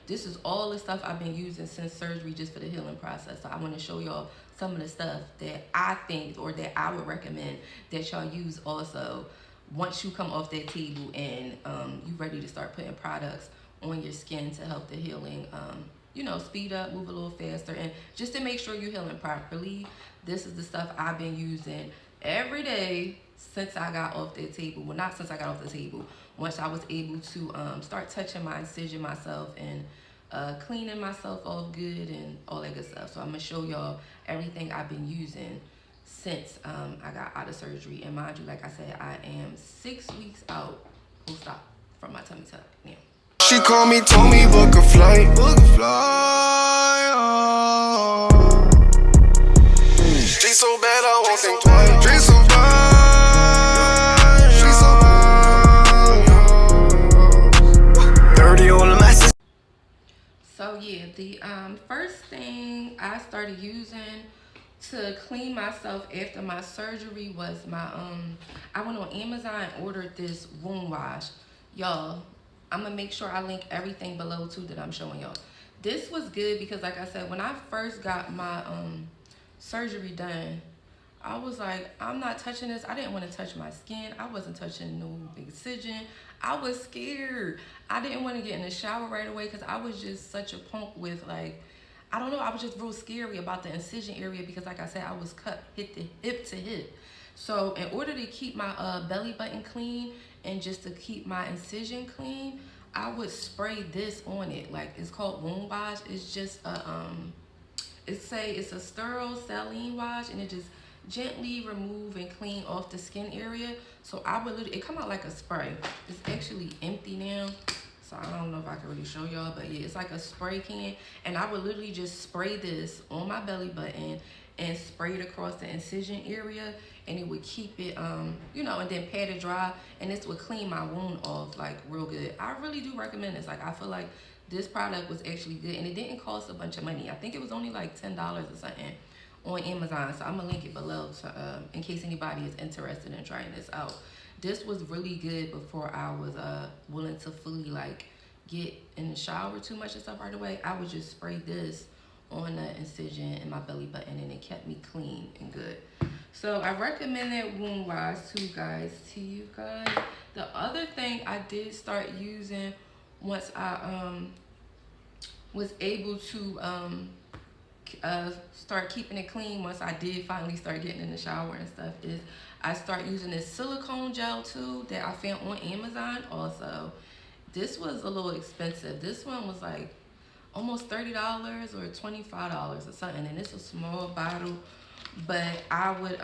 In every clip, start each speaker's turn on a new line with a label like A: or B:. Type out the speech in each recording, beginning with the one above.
A: this is all the stuff I've been using since surgery just for the healing process. So I want to show y'all some of the stuff that I think or that I would recommend that y'all use also once you come off that table and you ready to start putting products on your skin to help the healing, you know, speed up, move a little faster, and just to make sure you're healing properly. This is the stuff I've been using every day since I got off that table. Well, not since I got off the table. Once I was able to start touching my incision myself and cleaning myself off good and all that good stuff. So I'm gonna show y'all everything I've been using since I got out of surgery. And mind you, like I said, I am 6 weeks out post-op from my tummy tuck now.
B: She called me, told me book a flight, oh. She so bad I won't think twice. She so bad, dirty on the masses.
A: So yeah, the first thing I started using to clean myself after my surgery was my I went on Amazon and ordered this wound wash. Y'all, I'm gonna make sure I link everything below too that I'm showing y'all. This was good because, like I said, when I first got my surgery done, I was like, I'm not touching this. I didn't want to touch my skin. I wasn't touching no incision. I was scared. I didn't want to get in the shower right away because I was just such a punk with, like, I don't know, I was just real scary about the incision area because, like I said, I was cut hip to hip. So in order to keep my belly button clean and just to keep my incision clean, I would spray this on it. Like, it's called wound wash. It's just a it's a sterile saline wash, and it just gently remove and clean off the skin area. So I would literally, it come out like a spray. It's actually empty now, so I don't know if I can really show y'all, but yeah, it's like a spray can, and I would literally just spray this on my belly button and spray it across the incision area, and it would keep it you know, and then pat it dry, and this would clean my wound off like real good. I really do recommend this. Like, I feel like this product was actually good, and it didn't cost a bunch of money. I think it was only like $10 or something on Amazon, so I'm gonna link it below to in case anybody is interested in trying this out. This was really good before I was willing to fully like get in the shower too much and stuff right away. I would just spray this on the incision in my belly button, and it kept me clean and good. So I recommend that wound wash to you guys. The other thing I did start using once I was able to start keeping it clean, once I did finally start getting in the shower and stuff, is I start using this silicone gel too that I found on Amazon also. This was a little expensive. This one was like almost $30 or $25 or something, and it's a small bottle. But I would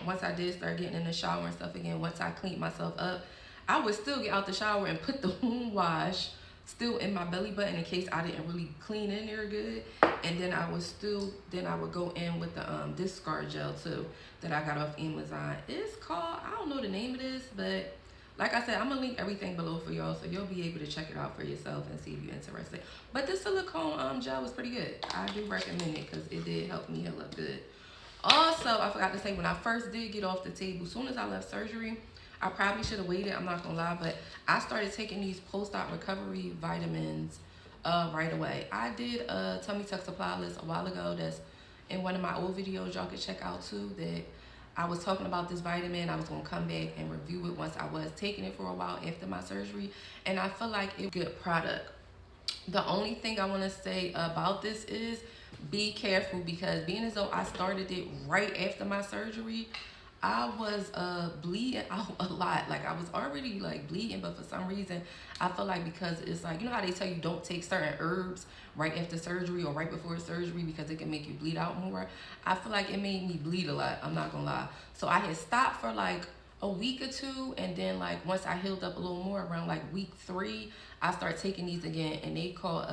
A: once I did start getting in the shower and stuff again, once I cleaned myself up, I would still get out the shower and put the wound wash still in my belly button in case I didn't really clean in there good. And then I would go in with the this scar gel too that I got off Amazon. It's called, I don't know the name of this, but like I said, I'm gonna link everything below for y'all, so you'll be able to check it out for yourself and see if you're interested. But this silicone gel was pretty good. I do recommend it because it did help me heal up good. Also, I forgot to say, when I first did get off the table, as soon as I left surgery, I probably should have waited, I'm not gonna lie, but I started taking these post-op recovery vitamins right away. I did a tummy tuck supply list a while ago that's in one of my old videos y'all could check out too, that I was talking about this vitamin. I was gonna come back and review it once I was taking it for a while after my surgery, and I feel like it's a good product. The only thing I wanna say about this is be careful, because being as though I started it right after my surgery, I was bleeding out a lot. Like, I was already like bleeding, but for some reason I feel like, because it's like, you know how they tell you don't take certain herbs right after surgery or right before surgery because it can make you bleed out more. I feel like it made me bleed a lot, I'm not gonna lie. So I had stopped for like a week or two, and then like once I healed up a little more around like week 3, I started taking these again, and they call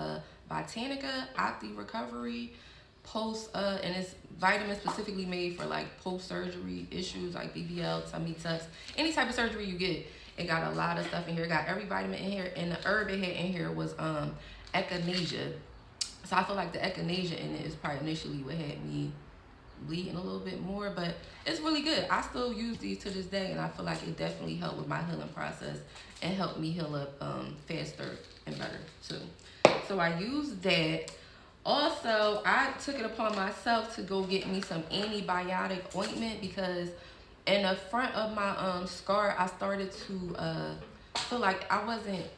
A: Botanica Opti Recovery Post, and it's vitamin specifically made for like post-surgery issues like BBL, tummy tucks, any type of surgery you get. It got a lot of stuff in here. It got every vitamin in here, and the herb it had in here was echinacea. So I feel like the echinacea in it is probably initially what had me bleeding a little bit more, but it's really good. I still use these to this day, and I feel like it definitely helped with my healing process and helped me heal up faster and better too. So I used that. Also, I took it upon myself to go get me some antibiotic ointment because in the front of my scar, I started to feel like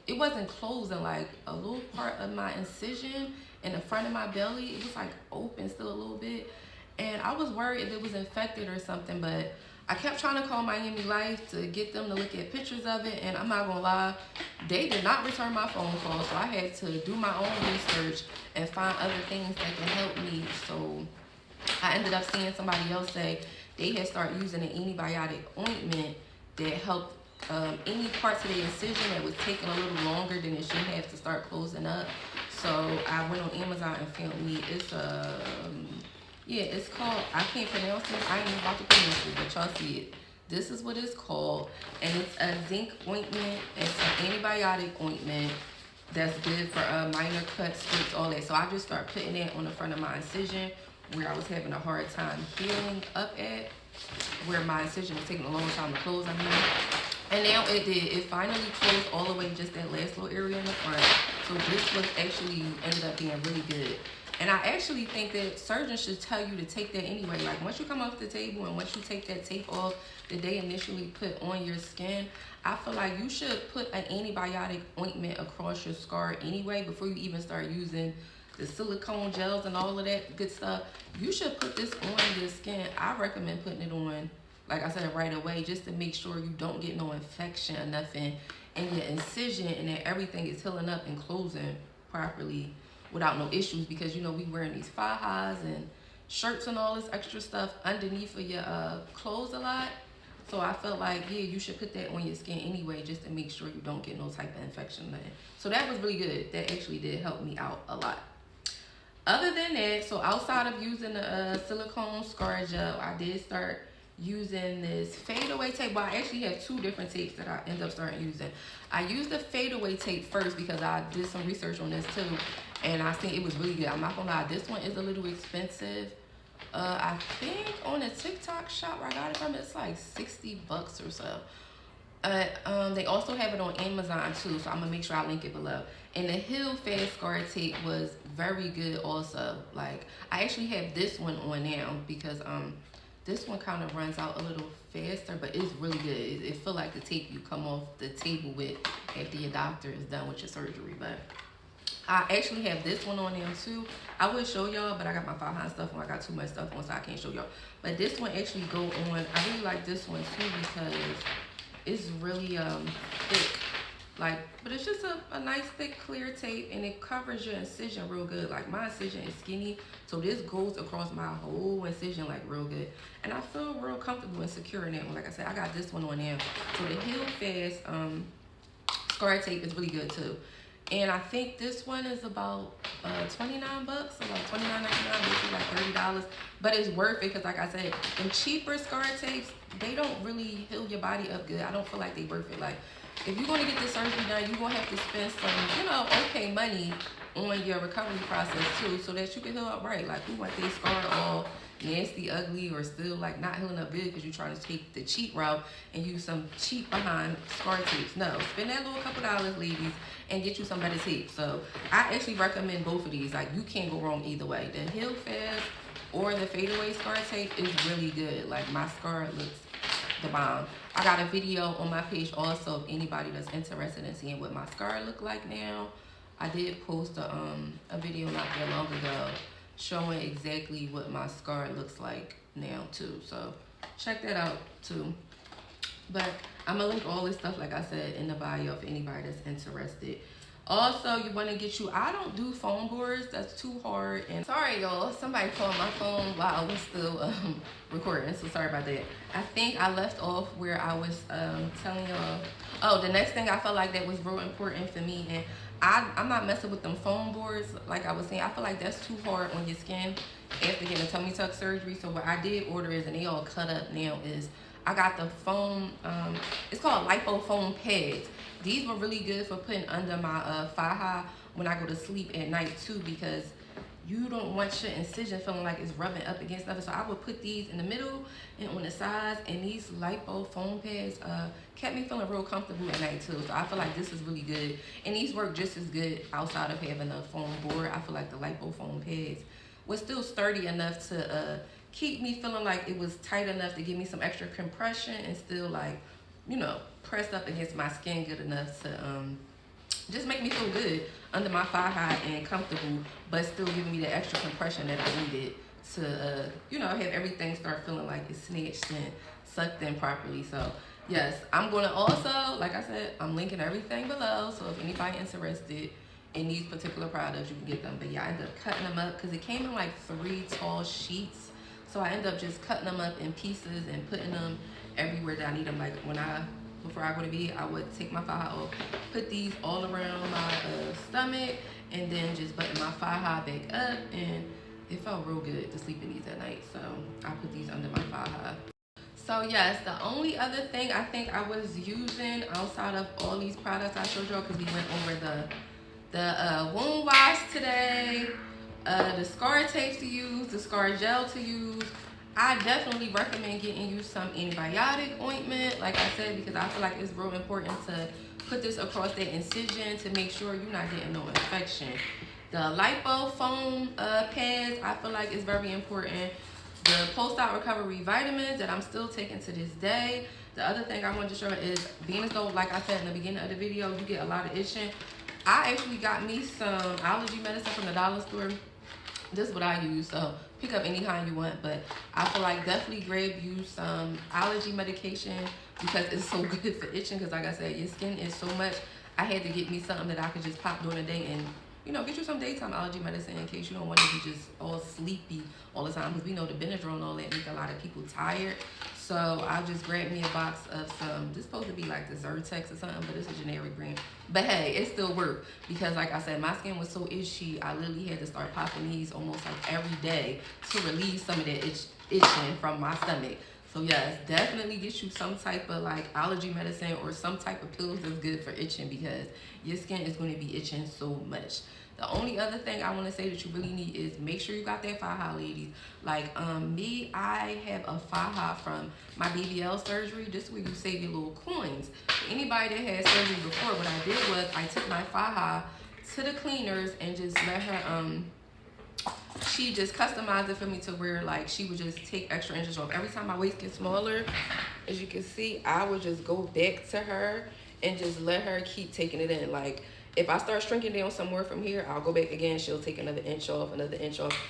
A: it wasn't closing. Like a little part of my incision in the front of my belly, it was like open still a little bit. And I was worried if it was infected or something, but I kept trying to call Miami Life to get them to look at pictures of it, and I'm not gonna lie, they did not return my phone call, so I had to do my own research and find other things that can help me. So I ended up seeing somebody else say they had started using an antibiotic ointment that helped any parts of the incision that was taking a little longer than it should have to start closing up. So I went on Amazon and found me, it's called, I can't pronounce it, I ain't about to pronounce it, but y'all see it. This is what it's called, and it's a zinc ointment. It's an antibiotic ointment that's good for minor cuts, scrapes, all that. So I just start putting it on the front of my incision where I was having a hard time healing up at, where my incision was taking a long time to close, And now it did. It finally closed all the way, just that last little area in the front. So this was actually ended up being really good. And I actually think that surgeons should tell you to take that anyway. Like once you come off the table and once you take that tape off that they initially put on your skin, I feel like you should put an antibiotic ointment across your scar anyway before you even start using the silicone gels and all of that good stuff. You should put this on your skin. I recommend putting it on, like I said, right away, just to make sure you don't get no infection or nothing in your incision and that everything is healing up and closing properly without no issues, because you know we wearing these Fajas and shirts and all this extra stuff underneath of your clothes a lot. So I felt like, yeah, you should put that on your skin anyway, just to make sure you don't get no type of infection or nothing. So that was really good. That actually did help me out a lot. Other than that, so outside of using the silicone scar gel, I did start using this Fadeaway tape. Well, I actually have two different tapes that I end up starting using. I used the Fadeaway tape first because I did some research on this too, and I think it was really good. I'm not gonna lie, this one is a little expensive. I think on a TikTok shop where I got it from, it's like 60 bucks or so. They also have it on Amazon too, so I'm gonna make sure I link it below. And the Heal Fast Scar Tape was very good also. Like, I actually have this one on now because this one kind of runs out a little faster, but it's really good. It feel like the tape you come off the table with after your doctor is done with your surgery. But I actually have this one on there too. I would show y'all, but I got my Faja stuff on. I got too much stuff on, so I can't show y'all. But this one actually go on. I really like this one too because it's really thick. Like, but it's just a nice thick clear tape, and it covers your incision real good. Like, my incision is skinny, so this goes across my whole incision like real good, and I feel real comfortable and secure in that one. Like I said, I got this one on there. So the Heal Fast Scar Tape is really good too, and I think this one is about 29 bucks, so like $29.99, basically like $30. But it's worth it because, like I said, in cheaper scar tapes, they don't really heal your body up good. I don't feel like they worth it. Like, if you're going to get this surgery done, you're going to have to spend some, you know, okay money on your recovery process too, so that you can heal up right. Like, we want this scar all nasty, ugly, or still like not healing up good because you're trying to take the cheap route and use some cheap behind scar tapes. No, spend that little couple dollars, ladies, and get you some better tape. So I actually recommend both of these. Like, you can't go wrong either way. The Heal Fast or the Fadeaway scar tape is really good. Like, my scar looks the bomb. I got a video on my page also if anybody that's interested in seeing what my scar look like now. I did post a video not that long ago showing exactly what my scar looks like now too, so check that out too. But I'm gonna link all this stuff, like I said, in the bio if anybody that's interested. Also, you want to get you, I don't do phone boards, that's too hard. And sorry y'all, somebody called my phone while I was still recording, so sorry about that. I think I left off where I was telling y'all, oh, the next thing I felt like that was real important for me, and I'm not messing with them foam boards. Like I was saying, I feel like that's too hard on your skin after getting a tummy tuck surgery. So what I did order is, and they all cut up now, is I got the foam, it's called Lipo foam pads. These were really good for putting under my Faja when I go to sleep at night too, because you don't want your incision feeling like it's rubbing up against nothing. So I would put these in the middle and on the sides, and these Lipo foam pads kept me feeling real comfortable at night too. So I feel like this is really good, and these work just as good outside of having a foam board. I feel like the Lipo foam pads was still sturdy enough to keep me feeling like it was tight enough to give me some extra compression and still, like, you know, pressed up against my skin good enough to just make me feel good under my Faja and comfortable, but still giving me the extra compression that I needed to, you know, have everything start feeling like it's snatched and sucked in properly. So yes, I'm going to also, like I said, I'm linking everything below. So if anybody interested in these particular products, you can get them. But yeah, I ended up cutting them up because it came in like 3 tall sheets. So I ended up just cutting them up in pieces and putting them everywhere that I need them. Like before I go to bed, I would take my Faja off, put these all around my stomach, and then just button my Faja back up, and it felt real good to sleep in these at night. So I put these under my Faja. So yes, the only other thing I think I was using outside of all these products I showed y'all, because we went over the wound wash today, the Scartape to use, the Scar gel to use. I definitely recommend getting you some antibiotic ointment, like I said, because I feel like it's real important to put this across that incision to make sure you're not getting no infection. The Lipo foam pads, I feel like is very important. The post-out recovery vitamins that I'm still taking to this day. The other thing I wanted to show is, being as though, like I said in the beginning of the video, you get a lot of itching. I actually got me some allergy medicine from the dollar store. This is what I use, so pick up any kind you want, but I feel like definitely grab you some allergy medication because it's so good for itching, because like I said, your skin is so much. I had to get me something that I could just pop during the day and, you know, get you some daytime allergy medicine in case you don't want to be just all sleepy all the time, because we know the Benadryl and all that make a lot of people tired. So I just grabbed me a box of some, this is supposed to be like the Zyrtex or something, but it's a generic brand. But hey, it still worked, because like I said, my skin was so itchy, I literally had to start popping these almost like every day to relieve some of that itching from my stomach. So yes, definitely get you some type of like allergy medicine or some type of pills that's good for itching, because your skin is going to be itching so much. The only other thing I want to say that you really need is make sure you got that Faja, ladies. Like me, I have a Faja from my BBL surgery. This is where you save your little coins. For anybody that had surgery before, what I did was I took my Faja to the cleaners and just let her, she just customized it for me to where like she would just take extra inches off. Every time my waist gets smaller, as you can see, I would just go back to her and just let her keep taking it in. Like, if I start shrinking down somewhere from here, I'll go back again. She'll take another inch off,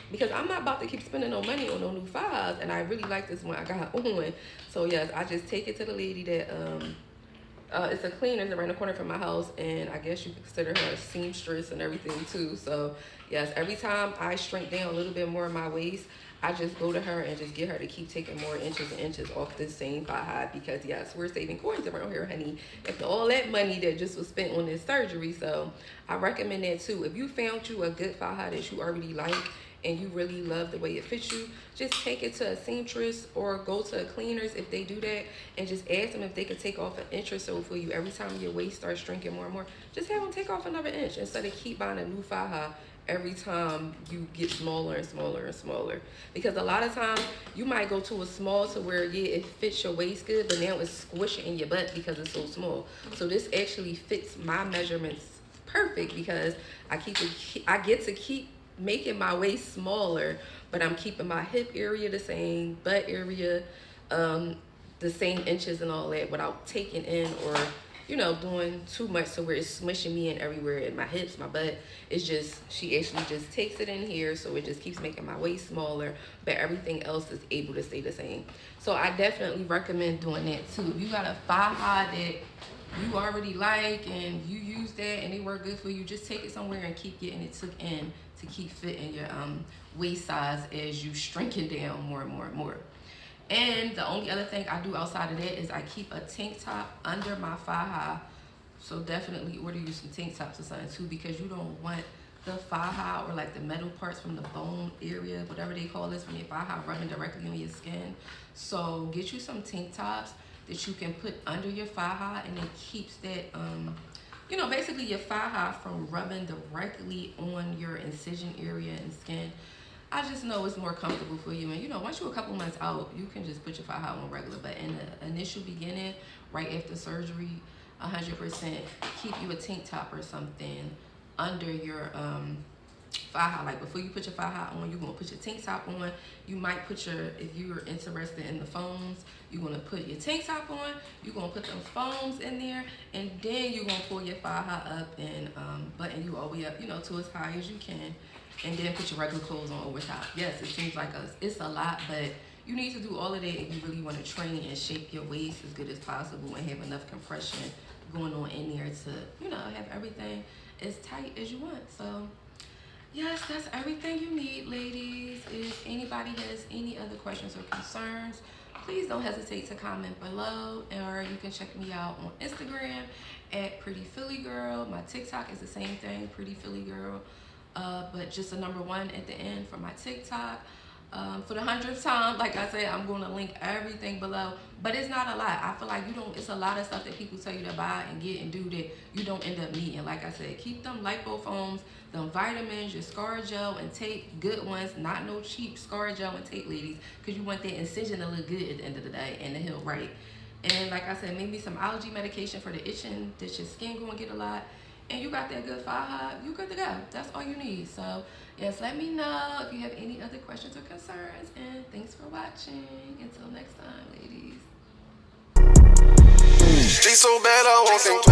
A: because I'm not about to keep spending no money on no new Fajas, and I really like this one I got on. So yes, I just take it to the lady that it's a cleaner around the corner from my house, and I guess you could consider her a seamstress and everything too. So yes, every time I shrink down a little bit more in my waist, I just go to her and just get her to keep taking more inches and inches off this same Faja, because yes, we're saving coins around here, honey, after all that money that just was spent on this surgery. So I recommend that too. If you found you a good Faja that you already like and you really love the way it fits you, just take it to a seamstress or go to a cleaners if they do that, and just ask them if they could take off an inch or so for you every time your waist starts shrinking more and more. Just have them take off another inch instead of keep buying a new Faja every time you get smaller and smaller and smaller. Because a lot of times you might go to a small to where, yeah, it fits your waist good, but now it's squishing in your butt because it's so small. So this actually fits my measurements perfect, because I get to keep making my waist smaller, but I'm keeping my hip area the same, butt area the same inches and all that, without taking in or, you know, doing too much to where it's smushing me in everywhere in my hips, my butt. It's just, she actually just takes it in here, so it just keeps making my waist smaller, but everything else is able to stay the same. So I definitely recommend doing that too. If you got a Faja that you already like and you use that and they work good for you, just take it somewhere and keep getting it took in to keep fitting your waist size as you shrinking down more and more and more. And the only other thing I do outside of that is I keep a tank top under my Faja. So definitely order you some tank tops or something too, because you don't want the Faja or like the metal parts from the bone area, whatever they call this, from your Faja running directly on your skin. So get you some tank tops that you can put under your Faja, and it keeps that you know, basically your Faja from rubbing directly on your incision area and skin. I just know it's more comfortable for you. And you know, once you're a couple months out, you can just put your Faja on regular. But in the initial beginning, right after surgery, 100% keep you a tank top or something under your Faja. Like before you put your Faja on, you're gonna put your tank top on. You might put your, if you're interested in the foams, you're gonna put your tank top on. You're gonna put them foams in there, and then you're gonna pull your Faja up and button you all the way up, you know, to as high as you can, and then put your regular clothes on over top. Yes, it seems like it's a lot, but you need to do all of that if you really want to train and shape your waist as good as possible and have enough compression going on in there to, you know, have everything as tight as you want. So yes, that's everything you need, ladies. If anybody has any other questions or concerns, please don't hesitate to comment below, or you can check me out on Instagram at Pretty Philly Girl. My TikTok is the same thing, Pretty Philly Girl, but just a number 1 at the end for my TikTok. For the 100th time, like I said, I'm going to link everything below, but it's not a lot. I feel like it's a lot of stuff that people tell you to buy and get and do that you don't end up needing. Like I said, keep them lipo foams, them vitamins, your scar gel and tape, good ones, not no cheap scar gel and tape, ladies, because you want that incision to look good at the end of the day and to heal right. And like I said, maybe some allergy medication for the itching that your skin going to get a lot. And you got that good Faja, you good to go. That's all you need. So yes, let me know if you have any other questions or concerns. And thanks for watching. Until next time, ladies.
B: She so bad I won't think